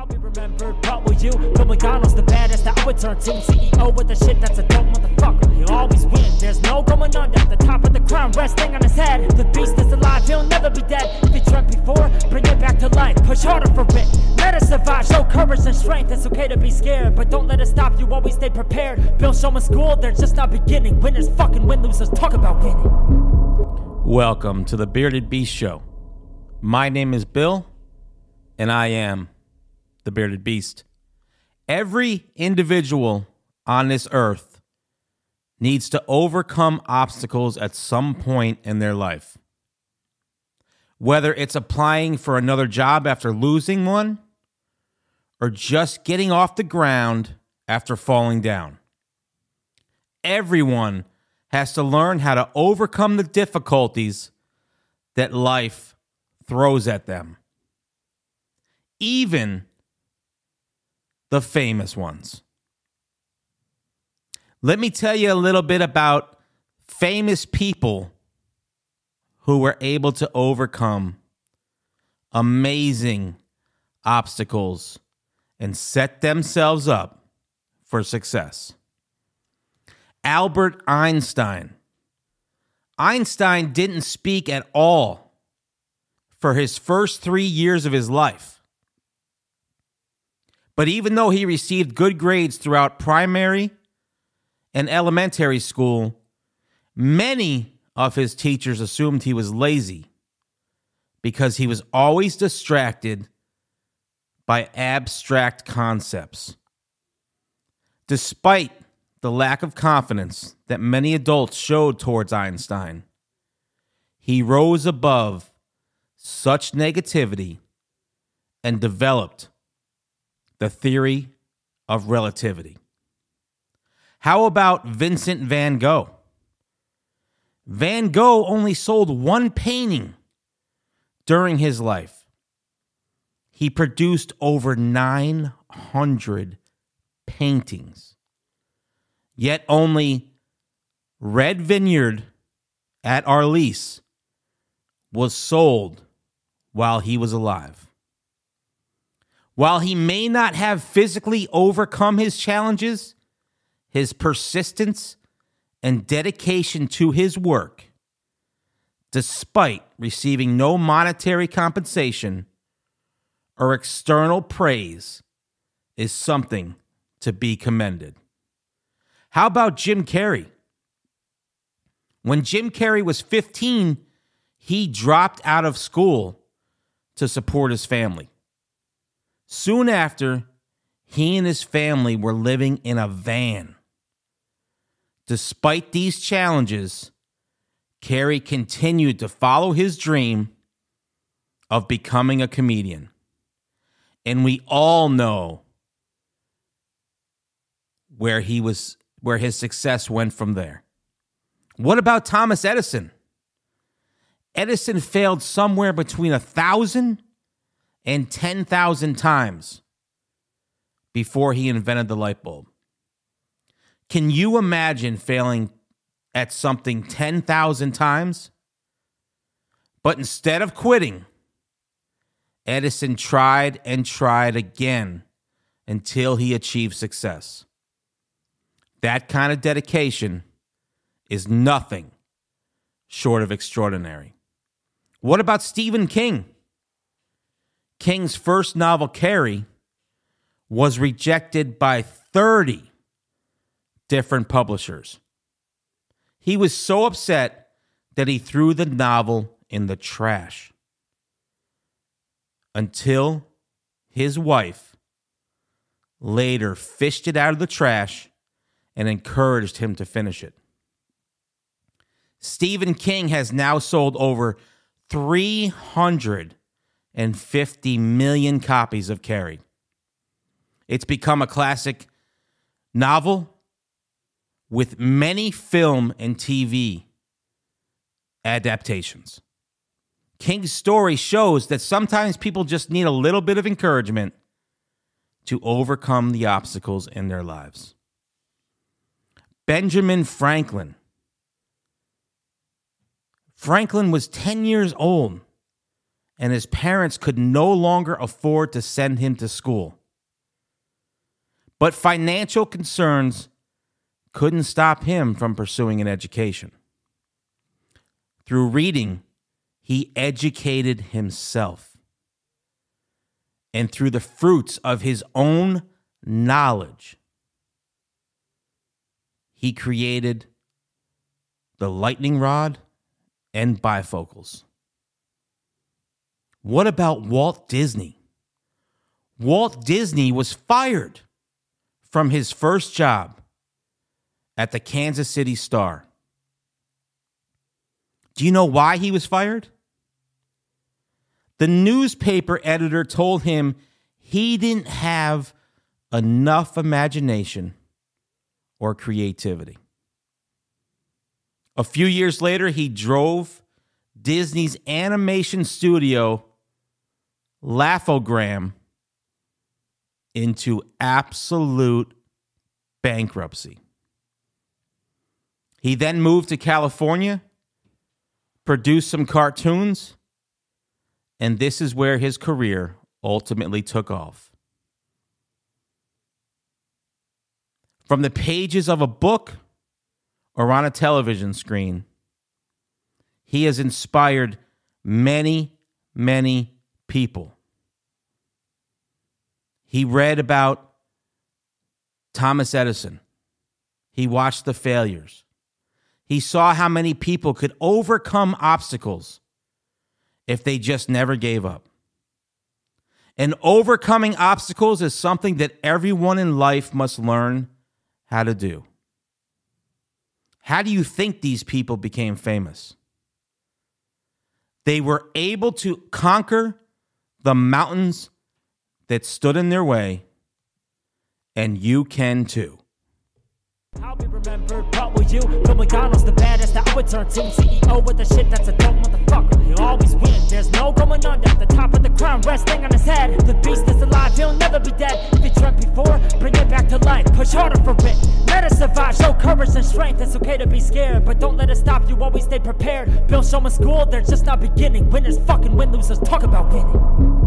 I'll be remembered, but will you? Bill McDonald's the baddest I would turn to. CEO with the shit that's a dope motherfucker. He'll always win, there's no going under. The top of the crown resting on his head. The beast is alive, he'll never be dead. If he dreamt before, bring it back to life. Push harder for it, let us survive. Show courage and strength, it's okay to be scared, but don't let it stop you, always stay prepared. Bill Showman School, they're just not beginning. Winners fucking win, losers talk about winning. Welcome to the Bearded Beast Show. My name is Bill, and I am the Bearded Beast. Every individual on this earth needs to overcome obstacles at some point in their life. Whether it's applying for another job after losing one, or just getting off the ground after falling down. Everyone has to learn how to overcome the difficulties that life throws at them. Even the famous ones. Let me tell you a little bit about famous people who were able to overcome amazing obstacles and set themselves up for success. Albert Einstein. Einstein didn't speak at all for his first 3 years of his life. But even though he received good grades throughout primary and elementary school, many of his teachers assumed he was lazy because he was always distracted by abstract concepts. Despite the lack of confidence that many adults showed towards Einstein, he rose above such negativity and developed the theory of relativity. How about Vincent van Gogh? Van Gogh only sold one painting during his life. He produced over 900 paintings. Yet only Red Vineyard at Arles was sold while he was alive. While he may not have physically overcome his challenges, his persistence and dedication to his work, despite receiving no monetary compensation or external praise, is something to be commended. How about Jim Carrey? When Jim Carrey was 15, he dropped out of school to support his family. Soon after, he and his family were living in a van. Despite these challenges, Carrey continued to follow his dream of becoming a comedian. And we all know where his success went from there. What about Thomas Edison? Edison failed somewhere between 1,000 and 10,000 times before he invented the light bulb. Can you imagine failing at something 10,000 times? But instead of quitting, Edison tried and tried again until he achieved success. That kind of dedication is nothing short of extraordinary. What about Stephen King? King's first novel, Carrie, was rejected by 30 different publishers. He was so upset that he threw the novel in the trash until his wife later fished it out of the trash and encouraged him to finish it. Stephen King has now sold over 350 million copies of Carrie. It's become a classic novel with many film and TV adaptations. King's story shows that sometimes people just need a little bit of encouragement to overcome the obstacles in their lives. Benjamin Franklin. Franklin was 10 years old and his parents could no longer afford to send him to school. But financial concerns couldn't stop him from pursuing an education. Through reading, he educated himself. And through the fruits of his own knowledge, he created the lightning rod and bifocals. What about Walt Disney? Walt Disney was fired from his first job at the Kansas City Star. Do you know why he was fired? The newspaper editor told him he didn't have enough imagination or creativity. A few years later, he drove Disney's animation studio, Laugh-O-Gram, into absolute bankruptcy. He then moved to California, produced some cartoons, and this is where his career ultimately took off. From the pages of a book or on a television screen, he has inspired many, many people. He read about Thomas Edison. He watched the failures. He saw how many people could overcome obstacles if they just never gave up. And overcoming obstacles is something that everyone in life must learn how to do. How do you think these people became famous? They were able to conquer the mountains that stood in their way, and you can too. I'll be remembered, but will you? Bill McDonald's the baddest that I would turn to. CEO with the shit that's a dumb motherfucker. He'll always win, there's no going under. The top of the crown resting on his head. The beast is alive, he'll never be dead. If he dreamt before, bring it back to life. Push harder for it, let us survive. Show courage and strength, it's okay to be scared, but don't let it stop you, always stay prepared. Bill Shulman School, they're just not beginning. Winners fucking win, losers talk about winning.